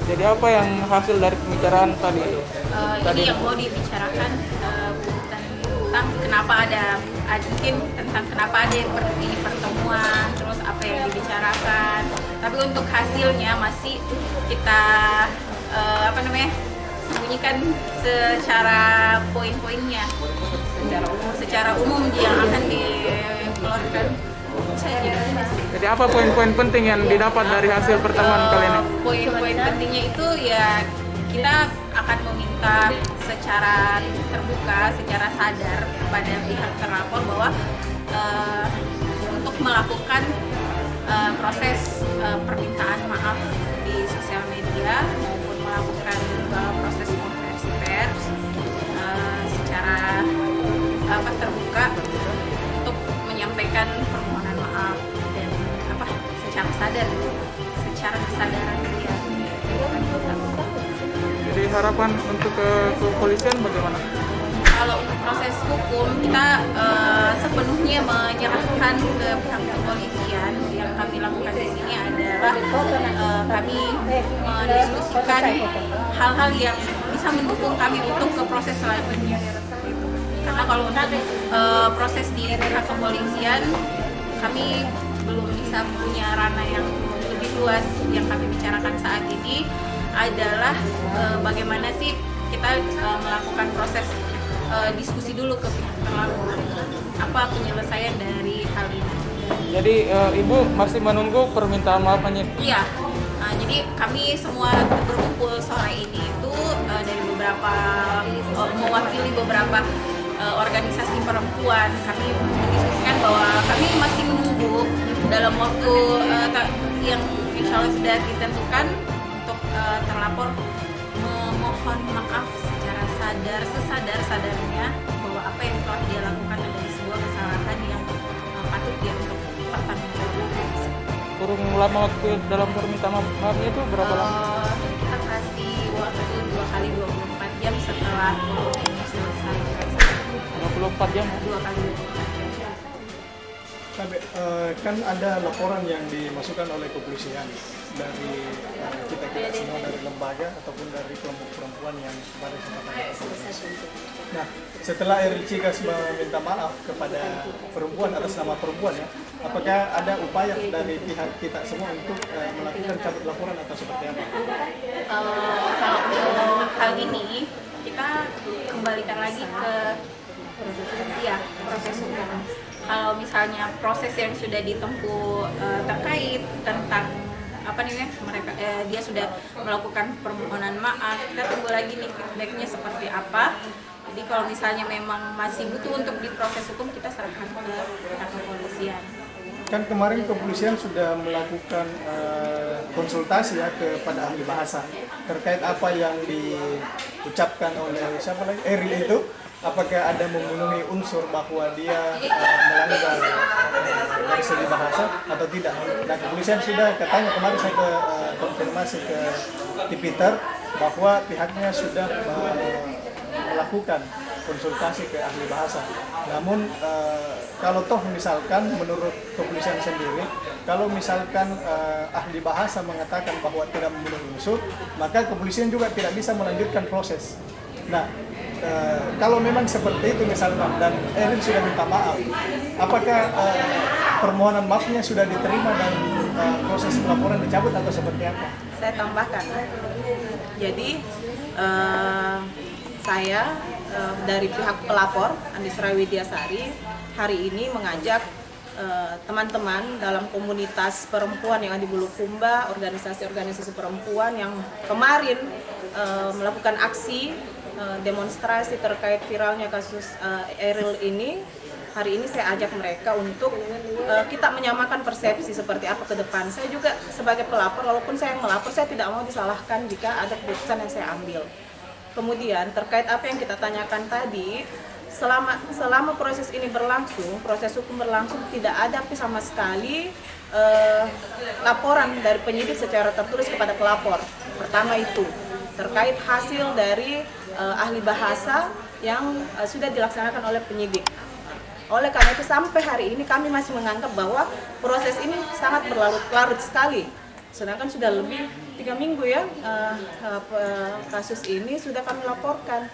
Jadi apa yang hasil dari pembicaraan tadi? Ini yang mau dibicarakan tentang kenapa mungkin tentang kenapa ada ini pertemuan, terus apa yang dibicarakan. Tapi untuk hasilnya masih kita sembunyikan secara poin-poinnya, secara umum yang akan dikeluarkan saja. Jadi apa poin-poin penting yang didapat dari hasil pertemuan kali ini? Poin-poin pentingnya itu ya kita akan meminta secara terbuka, secara sadar kepada pihak terlapor bahwa untuk melakukan proses permintaan maaf di sosial media maupun melakukan proses konversi pers secara terbuka untuk menyampaikan permohonan maaf dan secara kesadaran dia. Jadi harapan untuk kepolisian bagaimana? Kalau untuk proses hukum kita sepenuhnya menyerahkan ke pihak kepolisian. Yang kami lakukan di sini adalah kami mendiskusikan hal-hal yang bisa mendukung kami untuk ke proses selanjutnya. Karena kalau untuk proses di pihak kepolisian kami belum bisa punya ranah yang lebih luas. Yang kami bicarakan saat ini adalah bagaimana sih kita melakukan proses diskusi dulu ke pihak terlapor apa penyelesaian dari hal ini. Jadi Ibu masih menunggu permintaan maaf penyidik? Iya, jadi kami semua berkumpul sore ini itu dari beberapa mewakili beberapa organisasi perempuan. Kami mendiskusikan bahwa kami masih menunggu dalam waktu yang insya Allah sudah ditentukan untuk terlapor memohon maaf secara sesadar-sadarnya bahwa apa yang telah dia lakukan adalah sebuah kesalahan yang patut dia untuk pertanggungjawabkan. Kurang lama waktu dalam permintaan maafnya itu berapa lama? Kita kasih waktu 2 kali 24 jam setelah ini selesai. 24 jam? 2 kali 24 jam. Kan ada laporan yang dimasukkan oleh kepolisian dari kita semua, dari lembaga ataupun dari kelompok perempuan yang pada kesempatan. Nah, setelah RLCKAS meminta maaf kepada perempuan atas nama perempuan ya, apakah ada upaya dari pihak kita semua untuk melakukan cabut laporan atau seperti apa? Kalau untuk hal ini kita kembalikan lagi ke proses hukum. Kalau misalnya proses yang sudah ditempuh terkait tentang mereka dia sudah melakukan permohonan maaf, kita tunggu lagi nih feedbacknya seperti apa. Jadi kalau misalnya memang masih butuh untuk diproses hukum, kita serahkan ke pihak kepolisian. Kan kemarin kepolisian sudah melakukan konsultasi ya kepada ahli bahasa terkait apa yang diucapkan oleh siapa lagi Eril itu. Apakah ada memenuhi unsur bahwa dia melanggar dari segi bahasa atau tidak? Nah, kepolisian sudah katanya kemarin saya konfirmasi ke Twitter bahwa pihaknya sudah melakukan konsultasi ke ahli bahasa. Namun kalau toh misalkan menurut kepolisian sendiri, kalau misalkan ahli bahasa mengatakan bahwa tidak memenuhi unsur, maka kepolisian juga tidak bisa melanjutkan proses. Nah, kalau memang seperti itu misalnya dan Erin sudah minta maaf, apakah permohonan maafnya sudah diterima dan proses pelaporan dicabut atau seperti apa? Saya tambahkan, jadi saya dari pihak pelapor Andisra Widyasari hari ini mengajak teman-teman dalam komunitas perempuan yang ada di Bulukumba, organisasi-organisasi perempuan yang kemarin melakukan aksi demonstrasi terkait viralnya kasus Eril ini. Hari ini saya ajak mereka untuk kita menyamakan persepsi seperti apa ke depan. Saya juga sebagai pelapor, walaupun saya yang melapor, saya tidak mau disalahkan jika ada keputusan yang saya ambil. Kemudian terkait apa yang kita tanyakan tadi, selama proses ini berlangsung, proses hukum berlangsung, tidak ada sama sekali laporan dari penyidik secara tertulis kepada pelapor. Pertama itu terkait hasil dari ahli bahasa yang sudah dilaksanakan oleh penyidik. Oleh karena itu sampai hari ini kami masih menganggap bahwa proses ini sangat berlarut-larut sekali. Sedangkan sudah lebih 3 minggu ya kasus ini sudah kami laporkan.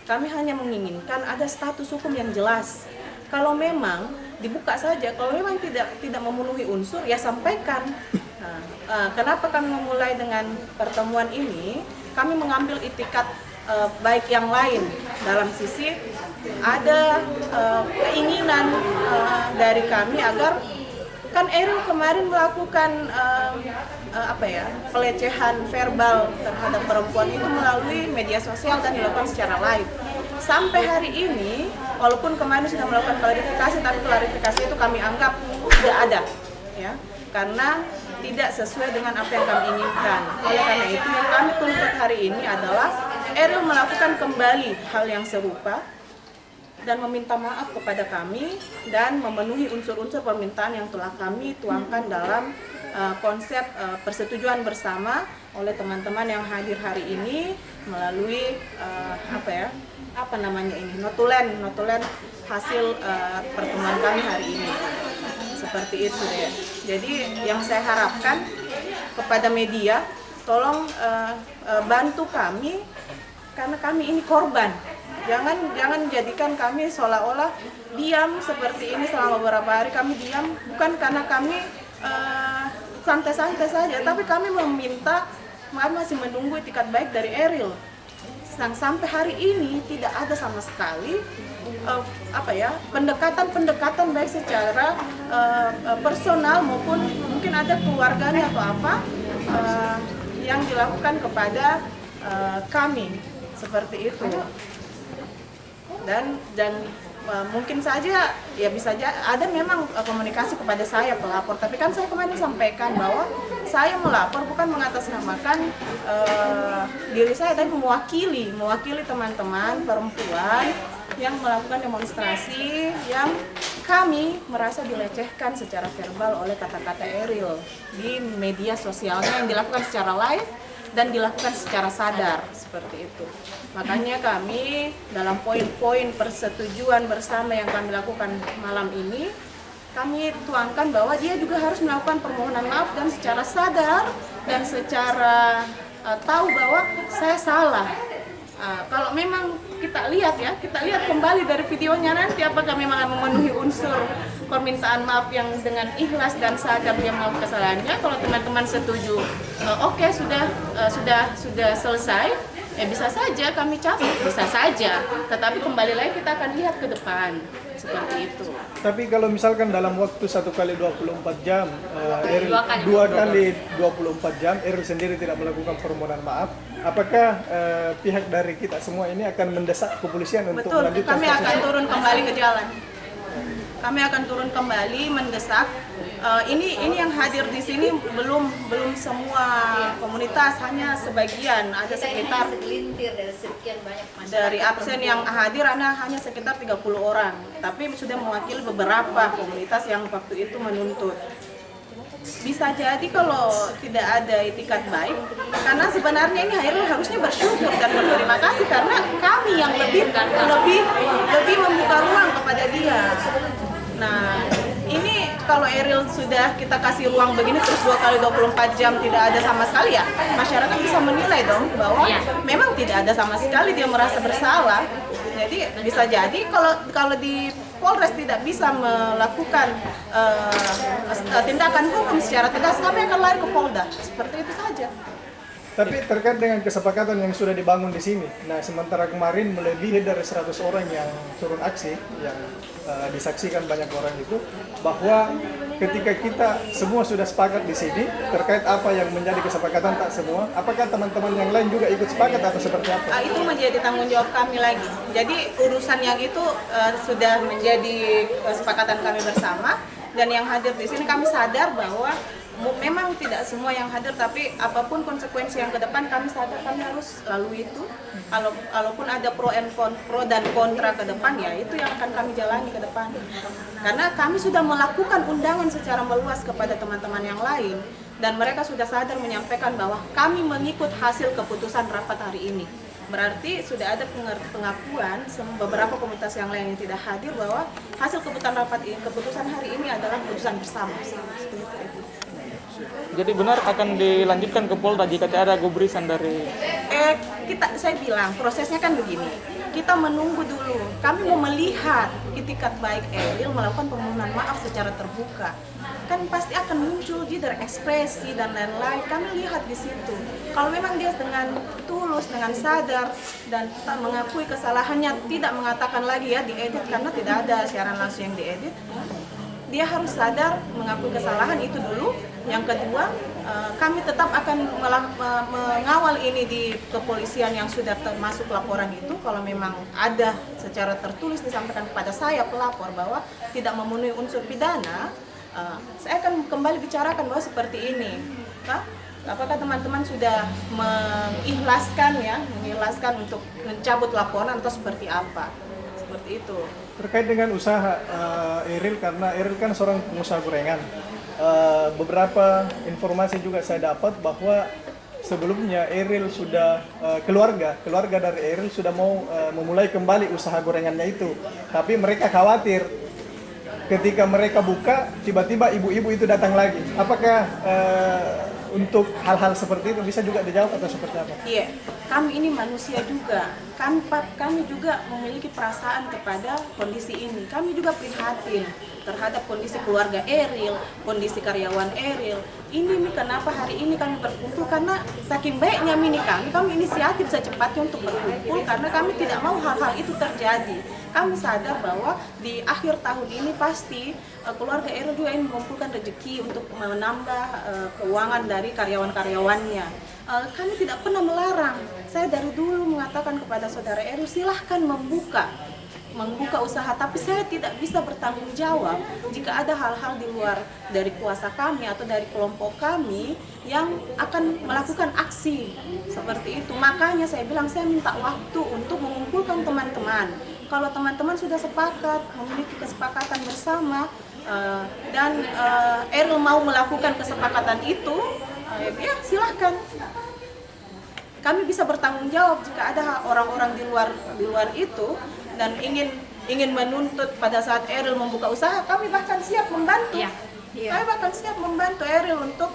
Kami hanya menginginkan ada status hukum yang jelas. Kalau memang dibuka saja, kalau memang tidak memenuhi unsur ya sampaikan. Kenapa kami memulai dengan pertemuan ini? Kami mengambil itikat baik yang lain dalam sisi ada keinginan dari kami agar kan Eril kemarin melakukan pelecehan verbal terhadap perempuan itu melalui media sosial dan dilakukan secara live. Sampai hari ini, walaupun kemarin sudah melakukan klarifikasi, tapi klarifikasi itu kami anggap tidak ada, ya, karena tidak sesuai dengan apa yang kami inginkan. Oleh karena itu, yang kami tuntut hari ini adalah Eril melakukan kembali hal yang serupa dan meminta maaf kepada kami dan memenuhi unsur-unsur permintaan yang telah kami tuangkan dalam konsep persetujuan bersama oleh teman-teman yang hadir hari ini melalui notulen hasil pertemuan kami hari ini. Seperti itu deh. Jadi yang saya harapkan kepada media, tolong bantu kami karena kami ini korban. Jangan jadikan kami seolah-olah diam seperti ini selama beberapa hari. Kami diam bukan karena kami santai-santai saja, tapi kami meminta, kami masih menunggu itikat baik dari Eril. Sampai hari ini tidak ada sama sekali pendekatan baik secara personal maupun mungkin ada keluarganya atau apa yang dilakukan kepada kami seperti itu. Dan mungkin saja ya bisa aja ada memang komunikasi kepada saya pelapor, tapi kan saya kemarin sampaikan bahwa saya melapor bukan mengatasnamakan diri saya, tapi mewakili teman-teman perempuan yang melakukan demonstrasi yang kami merasa dilecehkan secara verbal oleh kata-kata Eril di media sosialnya yang dilakukan secara live dan dilakukan secara sadar seperti itu. Makanya kami dalam poin-poin persetujuan bersama yang kami lakukan malam ini, kami tuangkan bahwa dia juga harus melakukan permohonan maaf dan secara sadar dan secara tahu bahwa saya salah. Kalau memang kita lihat kembali dari videonya nanti apakah memang memenuhi unsur permintaan maaf yang dengan ikhlas dan sadar dia melakukan kesalahannya. Kalau teman-teman setuju, oke, sudah selesai, bisa saja kami cabut, bisa saja. Tetapi kembali lagi kita akan lihat ke depan seperti itu. Tapi kalau misalkan dalam waktu 1 kali 24 jam, Eril 2 kali 24 jam, Eril sendiri tidak melakukan permohonan maaf, apakah pihak dari kita semua ini akan mendesak kepolisian untuk melanjutkan? Kami akan turun kembali ke jalan. Kami akan turun kembali mendesak. Ini yang hadir di sini belum semua komunitas, hanya sebagian, ada sekitar dari absen yang hadir hanya sekitar 30 orang, tapi sudah mewakili beberapa komunitas yang waktu itu menuntut. Bisa jadi kalau tidak ada itikat baik, karena sebenarnya ini harusnya bersyukur dan berterima kasih karena kami yang lebih membuka ruang kepada dia. Nah, ini kalau Eril sudah kita kasih ruang begini terus 2 kali 24 jam tidak ada sama sekali, ya masyarakat bisa menilai dong bahwa memang tidak ada sama sekali, dia merasa bersalah. Jadi bisa jadi kalau di Polres tidak bisa melakukan tindakan hukum secara tegas, kami akan lari ke Polda. Seperti itu saja. Tapi terkait dengan kesepakatan yang sudah dibangun di sini, nah sementara kemarin melebihi dari 100 orang yang turun aksi, yang disaksikan banyak orang itu, bahwa ketika kita semua sudah sepakat di sini terkait apa yang menjadi kesepakatan tak semua, apakah teman-teman yang lain juga ikut sepakat atau seperti apa? Itu menjadi tanggung jawab kami lagi. Jadi urusan yang itu sudah menjadi kesepakatan kami bersama, dan yang hadir di sini kami sadar bahwa memang tidak semua yang hadir, tapi apapun konsekuensi yang ke depan kami sadar kami harus lalui itu. Kalaupun ada pro dan kontra ke depan, ya itu yang akan kami jalani ke depan. Karena kami sudah melakukan undangan secara meluas kepada teman-teman yang lain, dan mereka sudah sadar menyampaikan bahwa kami mengikut hasil keputusan rapat hari ini. Berarti sudah ada pengakuan beberapa komunitas yang lain yang tidak hadir bahwa hasil keputusan hari ini adalah keputusan bersama. Seperti itu. Jadi benar akan dilanjutkan ke Polda jika ada gubrisan dari... Saya bilang prosesnya kan begini, kita menunggu dulu, kami mau melihat itikat baik Eril melakukan permohonan maaf secara terbuka, kan pasti akan muncul jeder ekspresi dan lain-lain, kami lihat di situ. Kalau memang dia dengan tulus, dengan sadar dan tak mengakui kesalahannya, tidak mengatakan lagi ya diedit karena tidak ada siaran langsung yang diedit, dia harus sadar mengakui kesalahan itu dulu. Yang kedua, kami tetap akan mengawal ini di kepolisian yang sudah termasuk laporan itu. Kalau memang ada secara tertulis disampaikan kepada saya pelapor bahwa tidak memenuhi unsur pidana, saya akan kembali bicarakan bahwa seperti ini. Apakah teman-teman sudah mengikhlaskan untuk mencabut laporan atau seperti apa? Seperti itu. Terkait dengan usaha Eril, karena Eril kan seorang pengusaha gorengan. Beberapa informasi juga saya dapat bahwa sebelumnya Eril sudah keluarga dari Eril sudah mau memulai kembali usaha gorengannya itu, tapi mereka khawatir ketika mereka buka tiba-tiba ibu-ibu itu datang lagi. Apakah untuk hal-hal seperti itu bisa juga dijawab atau seperti apa? Iya, kami ini manusia juga. Kami juga memiliki perasaan kepada kondisi ini. Kami juga prihatin terhadap kondisi keluarga Eril, kondisi karyawan Eril. Ini nih kenapa hari ini kami berkumpul, karena saking baiknya kami inisiatif secepatnya untuk berkumpul karena kami tidak mau hal-hal itu terjadi. Kami sadar bahwa di akhir tahun ini pasti keluarga Eril juga ingin mengumpulkan rezeki untuk menambah keuangan dari karyawan-karyawannya. Kami tidak pernah melarang. Saya dari dulu mengatakan kepada saudara Eril, silahkan membuka usaha, tapi saya tidak bisa bertanggung jawab jika ada hal-hal di luar dari kuasa kami atau dari kelompok kami yang akan melakukan aksi seperti itu. Makanya saya bilang saya minta waktu untuk mengumpulkan teman-teman. Kalau teman-teman sudah sepakat, memiliki kesepakatan bersama, dan Eril mau melakukan kesepakatan itu, ya silahkan. Kami bisa bertanggung jawab jika ada orang-orang di luar itu dan ingin menuntut pada saat Eril membuka usaha, kami bahkan siap membantu. Iya. Kami bahkan siap membantu Eril untuk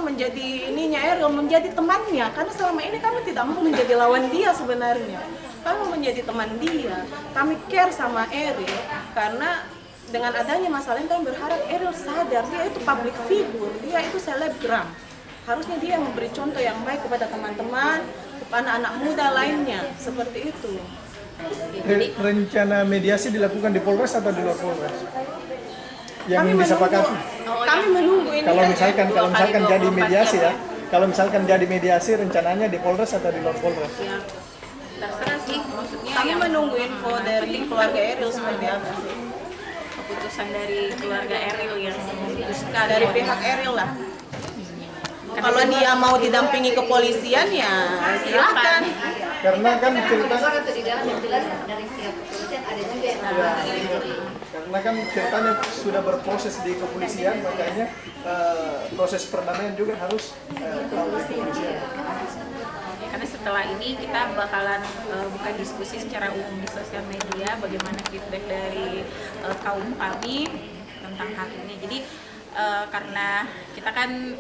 menjadi Eril menjadi temannya, karena selama ini kami tidak mau menjadi lawan dia sebenarnya. Kami mau menjadi teman dia. Kami care sama Eril karena dengan adanya masalah ini kami berharap Eril sadar dia itu public figure, dia itu selebgram. Harusnya dia memberi contoh yang baik kepada teman-teman, kepada anak muda lainnya, seperti itu. Rencana mediasi dilakukan di Polres atau di luar Polres? Yang disepakati. Kami menunggu ini. Kalau misalkan jadi mediasi ya, kalau misalkan jadi mediasi rencananya di Polres atau di luar Polres? Ya, terserah sih, maksudnya Kami yang menunggu info dari keluarga Eril seperti apa. keputusan dari keluarga Eril yang memutuskan Dari pihak Eril lah. Kalau dia mau didampingi kepolisian ya silakan. Karena kan ceritanya, Atau di dalam yang jelas dari pihak kepolisian ada juga yang karena kan ceritanya sudah berproses di kepolisian, makanya proses perdamaian juga harus melalui kepolisian. Ya, karena setelah ini kita bakalan buka diskusi secara umum di sosial media bagaimana feedback dari kaum kami tentang hal ini. Jadi karena kita kan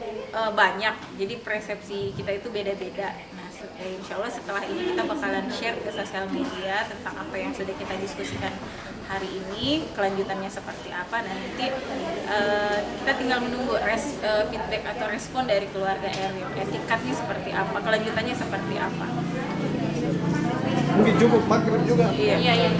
banyak, jadi persepsi kita itu beda-beda. Nah, insya Allah setelah ini kita bakalan share ke sosial media tentang apa yang sudah kita diskusikan hari ini, kelanjutannya seperti apa, dan nanti kita tinggal menunggu feedback atau respon dari keluarga Eril, etikatnya seperti apa, kelanjutannya seperti apa. Mungkin cukup maghrib juga. Iya.